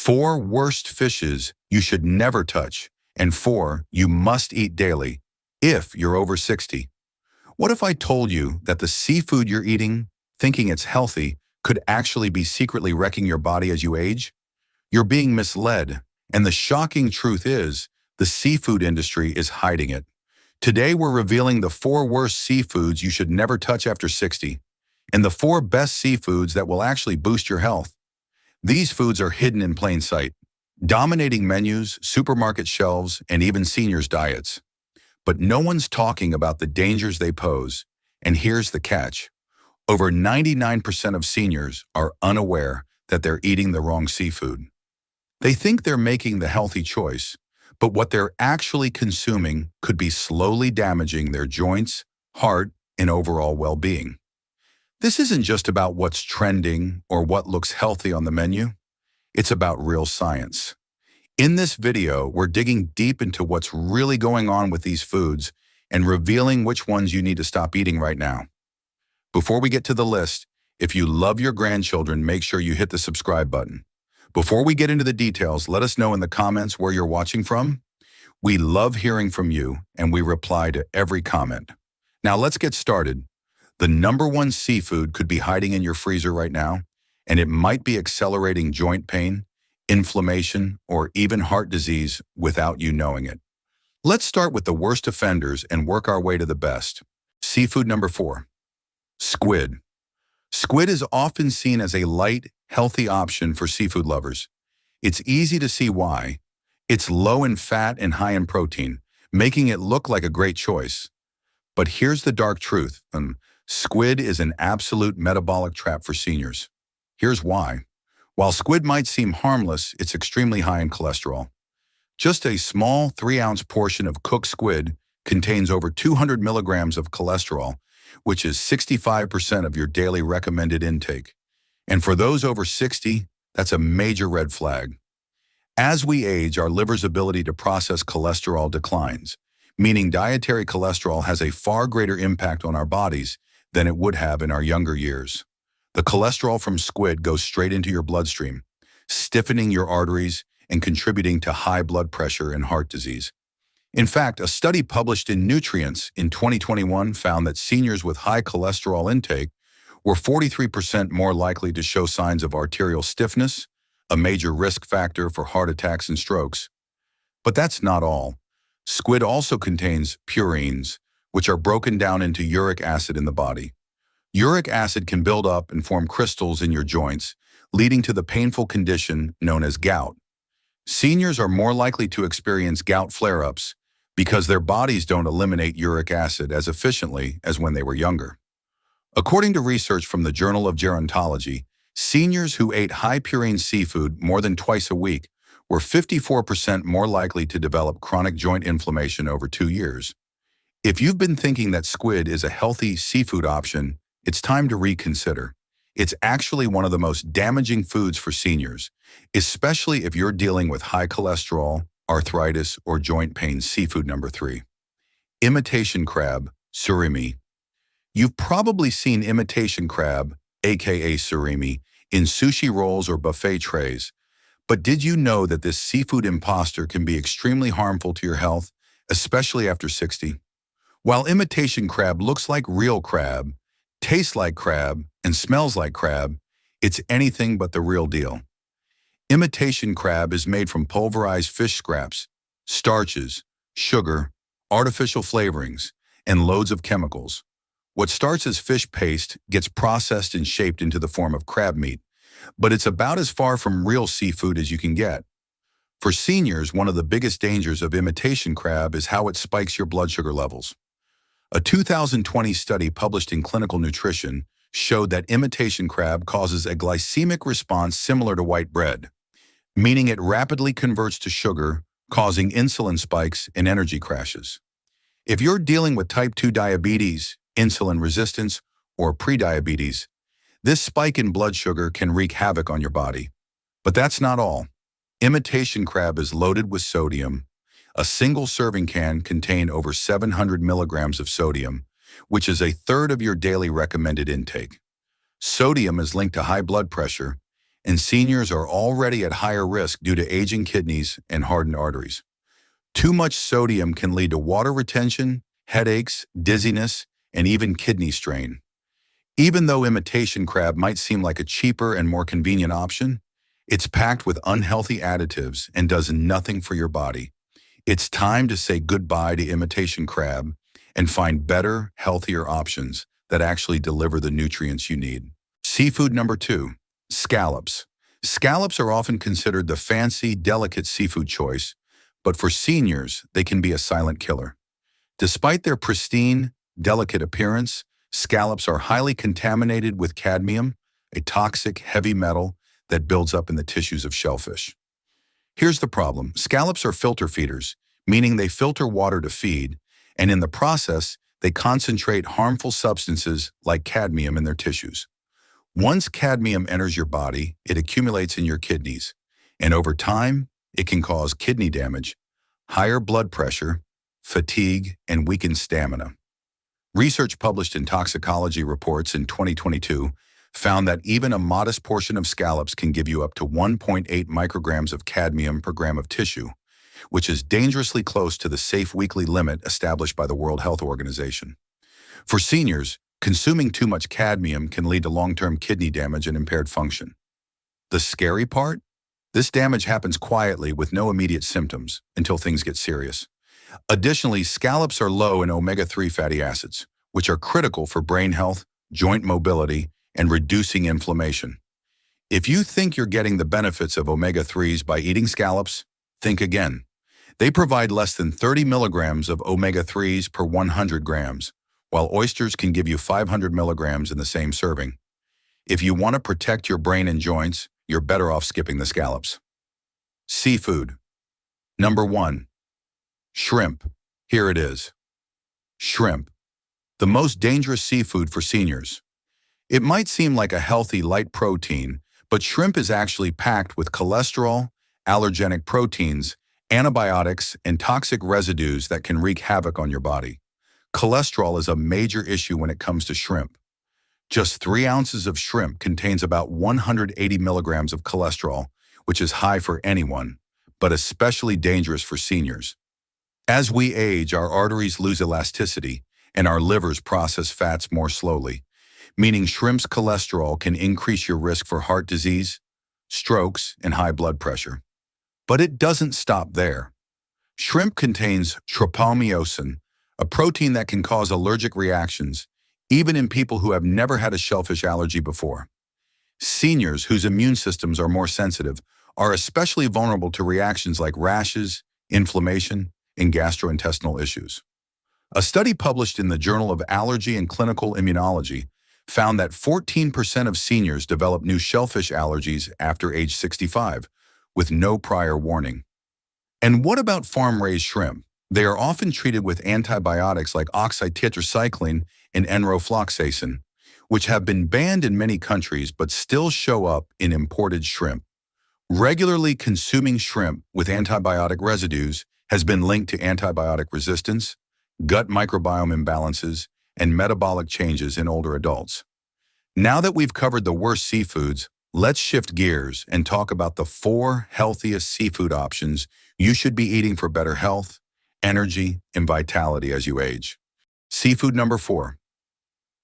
4 worst fishes you should never touch, and 4 you must eat daily if you're over 60. What if I told you that the seafood you're eating, thinking it's healthy, could actually be secretly wrecking your body as you age? You're being misled, and the shocking truth is, the seafood industry is hiding it. Today we're revealing the 4 worst seafoods you should never touch after 60, and the 4 best seafoods that will actually boost your health. These foods are hidden in plain sight, dominating menus, supermarket shelves, and even seniors' diets. But no one's talking about the dangers they pose, and here's the catch. Over 99% of seniors are unaware that they're eating the wrong seafood. They think they're making the healthy choice, but what they're actually consuming could be slowly damaging their joints, heart, and overall well-being. This isn't just about what's trending or what looks healthy on the menu. It's about real science. In this video, we're digging deep into what's really going on with these foods and revealing which ones you need to stop eating right now. Before we get to the list, if you love your grandchildren, make sure you hit the subscribe button. Before we get into the details, let us know in the comments where you're watching from. We love hearing from you, and we reply to every comment. Now let's get started. The number 1 seafood could be hiding in your freezer right now, and it might be accelerating joint pain, inflammation, or even heart disease without you knowing it. Let's start with the worst offenders and work our way to the best. Seafood number 4, squid. Squid is often seen as a light, healthy option for seafood lovers. It's easy to see why. It's low in fat and high in protein, making it look like a great choice. But here's the dark truth. Squid is an absolute metabolic trap for seniors. Here's why. While squid might seem harmless, it's extremely high in cholesterol. Just a small 3-ounce portion of cooked squid contains over 200 milligrams of cholesterol, which is 65% of your daily recommended intake. And for those over 60, that's a major red flag. As we age, our liver's ability to process cholesterol declines, meaning dietary cholesterol has a far greater impact on our bodies than it would have in our younger years. The cholesterol from squid goes straight into your bloodstream, stiffening your arteries and contributing to high blood pressure and heart disease. In fact, a study published in Nutrients in 2021 found that seniors with high cholesterol intake were 43% more likely to show signs of arterial stiffness, a major risk factor for heart attacks and strokes. But that's not all. Squid also contains purines, which are broken down into uric acid in the body. Uric acid can build up and form crystals in your joints, leading to the painful condition known as gout. Seniors are more likely to experience gout flare-ups because their bodies don't eliminate uric acid as efficiently as when they were younger. According to research from the Journal of Gerontology, seniors who ate high purine seafood more than twice a week were 54% more likely to develop chronic joint inflammation over 2 years. If you've been thinking that squid is a healthy seafood option, it's time to reconsider. It's actually one of the most damaging foods for seniors, especially if you're dealing with high cholesterol, arthritis, or joint pain. Seafood number 3, imitation crab, surimi. You've probably seen imitation crab, aka surimi, in sushi rolls or buffet trays. But did you know that this seafood imposter can be extremely harmful to your health, especially after 60? While imitation crab looks like real crab, tastes like crab, and smells like crab, it's anything but the real deal. Imitation crab is made from pulverized fish scraps, starches, sugar, artificial flavorings, and loads of chemicals. What starts as fish paste gets processed and shaped into the form of crab meat, but it's about as far from real seafood as you can get. For seniors, one of the biggest dangers of imitation crab is how it spikes your blood sugar levels. A 2020 study published in Clinical Nutrition showed that imitation crab causes a glycemic response similar to white bread, meaning it rapidly converts to sugar, causing insulin spikes and energy crashes. If you're dealing with type 2 diabetes, insulin resistance, or prediabetes, this spike in blood sugar can wreak havoc on your body. But that's not all. Imitation crab is loaded with sodium. A single serving can contains over 700 milligrams of sodium, which is a third of your daily recommended intake. Sodium is linked to high blood pressure, and seniors are already at higher risk due to aging kidneys and hardened arteries. Too much sodium can lead to water retention, headaches, dizziness, and even kidney strain. Even though imitation crab might seem like a cheaper and more convenient option, it's packed with unhealthy additives and does nothing for your body. It's time to say goodbye to imitation crab and find better, healthier options that actually deliver the nutrients you need. Seafood number 2, scallops. Scallops are often considered the fancy, delicate seafood choice, but for seniors, they can be a silent killer. Despite their pristine, delicate appearance, scallops are highly contaminated with cadmium, a toxic heavy metal that builds up in the tissues of shellfish. Here's the problem. Scallops are filter feeders, meaning they filter water to feed, and in the process, they concentrate harmful substances like cadmium in their tissues. Once cadmium enters your body, it accumulates in your kidneys, and over time, it can cause kidney damage, higher blood pressure, fatigue, and weakened stamina. Research published in Toxicology Reports in 2022 found that even a modest portion of scallops can give you up to 1.8 micrograms of cadmium per gram of tissue, which is dangerously close to the safe weekly limit established by the World Health Organization. For seniors, consuming too much cadmium can lead to long-term kidney damage and impaired function. The scary part? This damage happens quietly with no immediate symptoms until things get serious. Additionally, scallops are low in omega-3 fatty acids, which are critical for brain health, joint mobility, and reducing inflammation. If you think you're getting the benefits of omega-3s by eating scallops, think again. They provide less than 30 milligrams of omega-3s per 100 grams, while oysters can give you 500 milligrams in the same serving. If you want to protect your brain and joints, you're better off skipping the scallops. Seafood. Number 1. Shrimp. Here it is. Shrimp. The most dangerous seafood for seniors. It might seem like a healthy, light protein, but shrimp is actually packed with cholesterol, allergenic proteins, antibiotics, and toxic residues that can wreak havoc on your body. Cholesterol is a major issue when it comes to shrimp. Just 3 ounces of shrimp contains about 180 milligrams of cholesterol, which is high for anyone, but especially dangerous for seniors. As we age, our arteries lose elasticity, and our livers process fats more slowly, meaning shrimp's cholesterol can increase your risk for heart disease, strokes, and high blood pressure. But it doesn't stop there. Shrimp contains trypaminosin, a protein that can cause allergic reactions, even in people who have never had a shellfish allergy before. Seniors whose immune systems are more sensitive are especially vulnerable to reactions like rashes, inflammation, and gastrointestinal issues. A study published in the Journal of Allergy and Clinical Immunology found that 14% of seniors develop new shellfish allergies after age 65, with no prior warning. And what about farm-raised shrimp? They are often treated with antibiotics like oxytetracycline and enrofloxacin, which have been banned in many countries but still show up in imported shrimp. Regularly consuming shrimp with antibiotic residues has been linked to antibiotic resistance, gut microbiome imbalances, and metabolic changes in older adults. Now that we've covered the worst seafoods, let's shift gears and talk about the 4 healthiest seafood options you should be eating for better health, energy, and vitality as you age. Seafood number 4.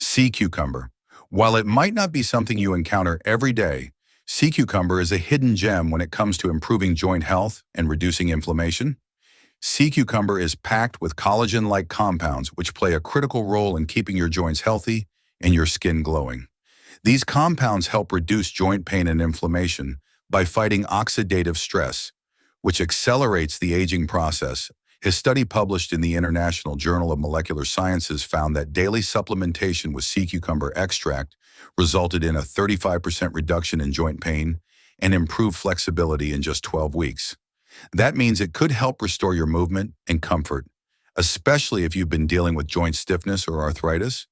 Sea cucumber. While it might not be something you encounter every day, sea cucumber is a hidden gem when it comes to improving joint health and reducing inflammation. Sea cucumber is packed with collagen-like compounds which play a critical role in keeping your joints healthy and your skin glowing. These compounds help reduce joint pain and inflammation by fighting oxidative stress, which accelerates the aging process. A study published in the International Journal of Molecular Sciences found that daily supplementation with sea cucumber extract resulted in a 35% reduction in joint pain and improved flexibility in just 12 weeks. That means it could help restore your movement and comfort, especially if you've been dealing with joint stiffness or arthritis.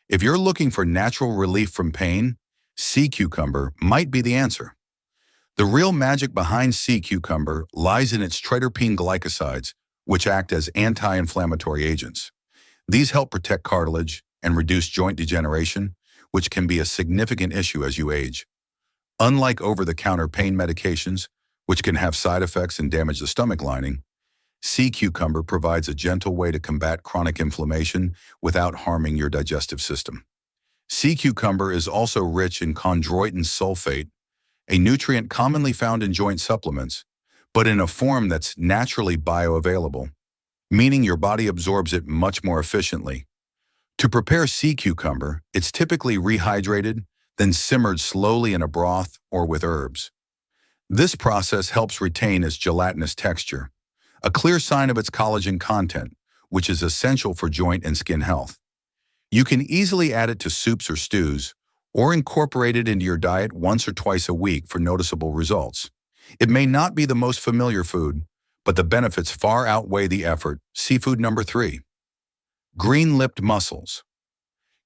If you're looking for natural relief from pain, sea cucumber might be the answer. The real magic behind sea cucumber lies in its triterpene glycosides, which act as anti-inflammatory agents. These help protect cartilage and reduce joint degeneration, which can be a significant issue as you age. Unlike over-the-counter pain medications, which can have side effects and damage the stomach lining, sea cucumber provides a gentle way to combat chronic inflammation without harming your digestive system. Sea cucumber is also rich in chondroitin sulfate, a nutrient commonly found in joint supplements, but in a form that's naturally bioavailable, meaning your body absorbs it much more efficiently. To prepare sea cucumber, it's typically rehydrated, then simmered slowly in a broth or with herbs. This process helps retain its gelatinous texture, a clear sign of its collagen content, which is essential for joint and skin health. You can easily add it to soups or stews, or incorporate it into your diet once or twice a week for noticeable results. It may not be the most familiar food, but the benefits far outweigh the effort. Seafood number 3. Green-lipped mussels.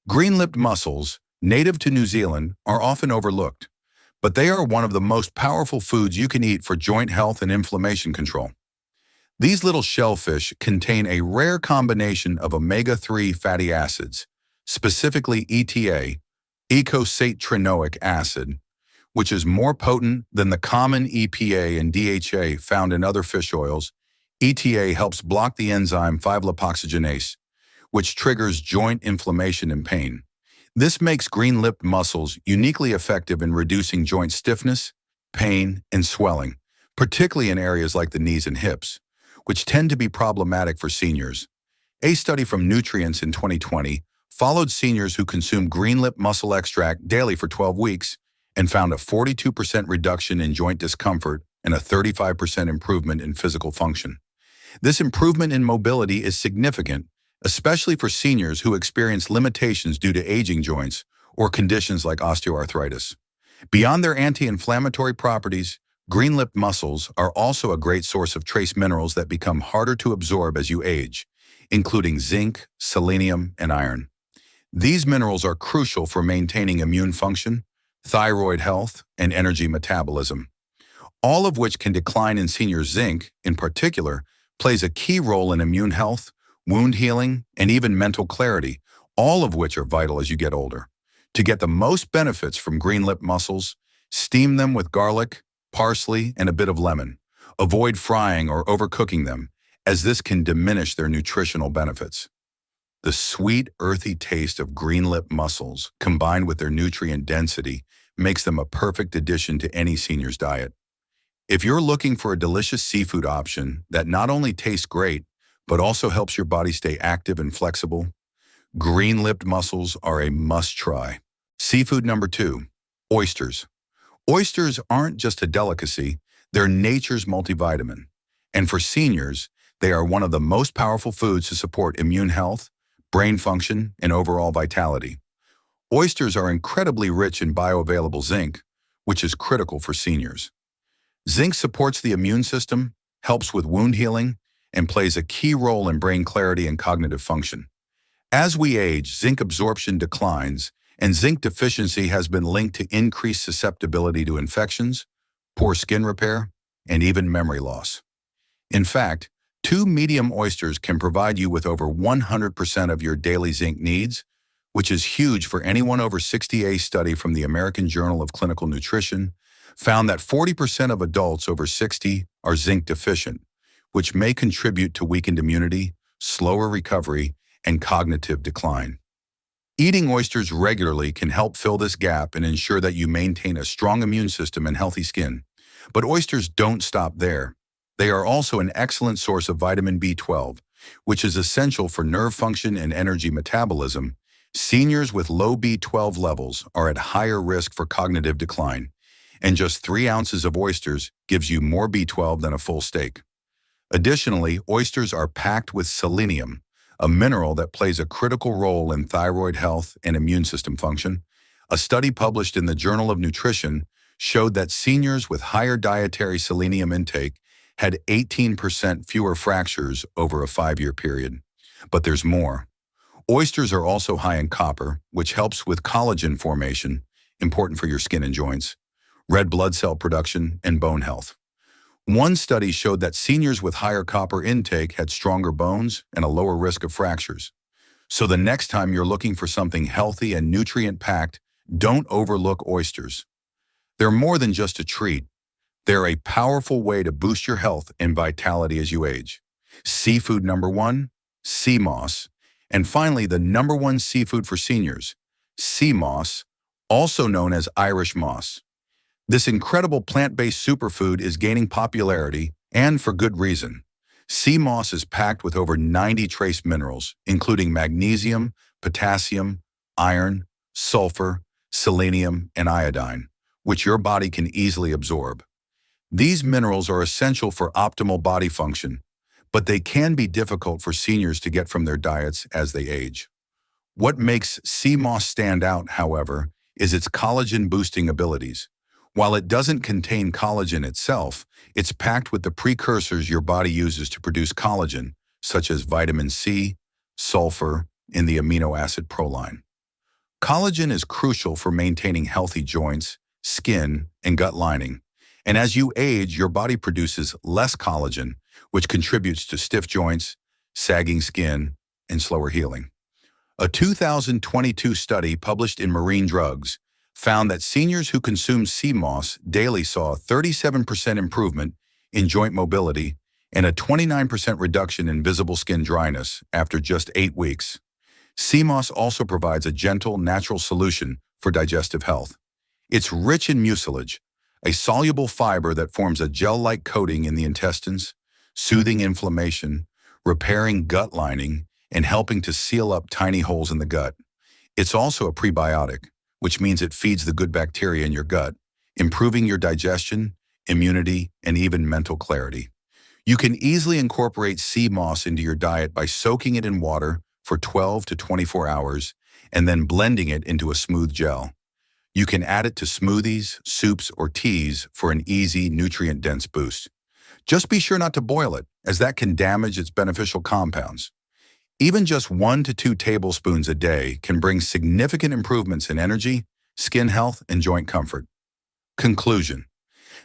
Green-lipped mussels, native to New Zealand, are often overlooked, but they are one of the most powerful foods you can eat for joint health and inflammation control. These little shellfish contain a rare combination of omega-3 fatty acids, specifically ETA, eicosapentaenoic acid, which is more potent than the common EPA and DHA found in other fish oils. ETA helps block the enzyme 5-lipoxygenase, which triggers joint inflammation and pain. This makes green-lipped mussels uniquely effective in reducing joint stiffness, pain, and swelling, particularly in areas like the knees and hips, which tend to be problematic for seniors. A study from Nutrients in 2020 followed seniors who consumed green-lipped mussel extract daily for 12 weeks and found a 42% reduction in joint discomfort and a 35% improvement in physical function. This improvement in mobility is significant, especially for seniors who experience limitations due to aging joints or conditions like osteoarthritis. Beyond their anti-inflammatory properties, green-lipped mussels are also a great source of trace minerals that become harder to absorb as you age, including zinc, selenium, and iron. These minerals are crucial for maintaining immune function, thyroid health, and energy metabolism, all of which can decline in seniors. Zinc, in particular, plays a key role in immune health, wound healing, and even mental clarity, all of which are vital as you get older. To get the most benefits from green-lipped mussels, steam them with garlic, parsley, and a bit of lemon. Avoid frying or overcooking them, as this can diminish their nutritional benefits. The sweet, earthy taste of green-lipped mussels, combined with their nutrient density, makes them a perfect addition to any senior's diet. If you're looking for a delicious seafood option that not only tastes great, but also helps your body stay active and flexible, green-lipped mussels are a must-try. Seafood number 2. Oysters. Oysters aren't just a delicacy, they're nature's multivitamin. And for seniors, they are one of the most powerful foods to support immune health, brain function, and overall vitality. Oysters are incredibly rich in bioavailable zinc, which is critical for seniors. Zinc supports the immune system, helps with wound healing, and plays a key role in brain clarity and cognitive function. As we age, zinc absorption declines, and zinc deficiency has been linked to increased susceptibility to infections, poor skin repair, and even memory loss. In fact, 2 medium oysters can provide you with over 100% of your daily zinc needs, which is huge for anyone over 60. A study from the American Journal of Clinical Nutrition found that 40% of adults over 60 are zinc deficient, which may contribute to weakened immunity, slower recovery, and cognitive decline. Eating oysters regularly can help fill this gap and ensure that you maintain a strong immune system and healthy skin. But oysters don't stop there. They are also an excellent source of vitamin B12, which is essential for nerve function and energy metabolism. Seniors with low B12 levels are at higher risk for cognitive decline, and just 3 ounces of oysters gives you more B12 than a full steak. Additionally, oysters are packed with selenium, a mineral that plays a critical role in thyroid health and immune system function. A study published in the Journal of Nutrition showed that seniors with higher dietary selenium intake had 18% fewer fractures over a 5-year period. But there's more. Oysters are also high in copper, which helps with collagen formation, important for your skin and joints, red blood cell production, and bone health. One study showed that seniors with higher copper intake had stronger bones and a lower risk of fractures. So the next time you're looking for something healthy and nutrient-packed, don't overlook oysters. They're more than just a treat. They're a powerful way to boost your health and vitality as you age. Seafood number one, sea moss. And finally, the number one seafood for seniors, sea moss, also known as Irish moss. This incredible plant-based superfood is gaining popularity, and for good reason. Sea moss is packed with over 90 trace minerals, including magnesium, potassium, iron, sulfur, selenium, and iodine, which your body can easily absorb. These minerals are essential for optimal body function, but they can be difficult for seniors to get from their diets as they age. What makes sea moss stand out, however, is its collagen-boosting abilities. While it doesn't contain collagen itself, it's packed with the precursors your body uses to produce collagen, such as vitamin C, sulfur, and the amino acid proline. Collagen is crucial for maintaining healthy joints, skin, and gut lining. And as you age, your body produces less collagen, which contributes to stiff joints, sagging skin, and slower healing. A 2022 study published in Marine Drugs found that seniors who consumed sea moss daily saw a 37% improvement in joint mobility and a 29% reduction in visible skin dryness after just 8 weeks. Sea moss also provides a gentle, natural solution for digestive health. It's rich in mucilage, a soluble fiber that forms a gel-like coating in the intestines, soothing inflammation, repairing gut lining, and helping to seal up tiny holes in the gut. It's also a prebiotic, which means it feeds the good bacteria in your gut, improving your digestion, immunity, and even mental clarity. You can easily incorporate sea moss into your diet by soaking it in water for 12 to 24 hours and then blending it into a smooth gel. You can add it to smoothies, soups, or teas for an easy, nutrient-dense boost. Just be sure not to boil it, as that can damage its beneficial compounds. Even just 1 to 2 tablespoons a day can bring significant improvements in energy, skin health, and joint comfort. Conclusion.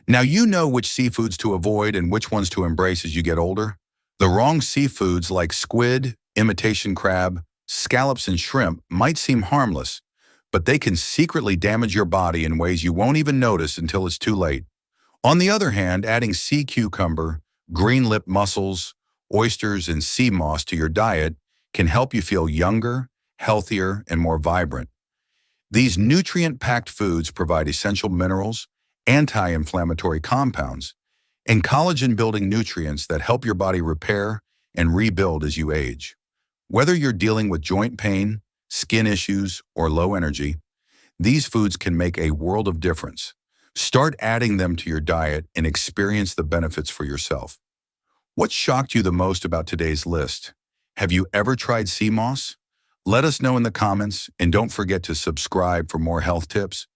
Now you know which seafoods to avoid and which ones to embrace as you get older. The wrong seafoods like squid, imitation crab, scallops, and shrimp might seem harmless, but they can secretly damage your body in ways you won't even notice until it's too late. On the other hand, adding sea cucumber, green-lipped mussels, oysters, and sea moss to your diet can help you feel younger, healthier, and more vibrant. These nutrient-packed foods provide essential minerals, anti-inflammatory compounds, and collagen-building nutrients that help your body repair and rebuild as you age. Whether you're dealing with joint pain, skin issues, or low energy, these foods can make a world of difference. Start adding them to your diet and experience the benefits for yourself. What shocked you the most about today's list? Have you ever tried sea moss? Let us know in the comments, and don't forget to subscribe for more health tips,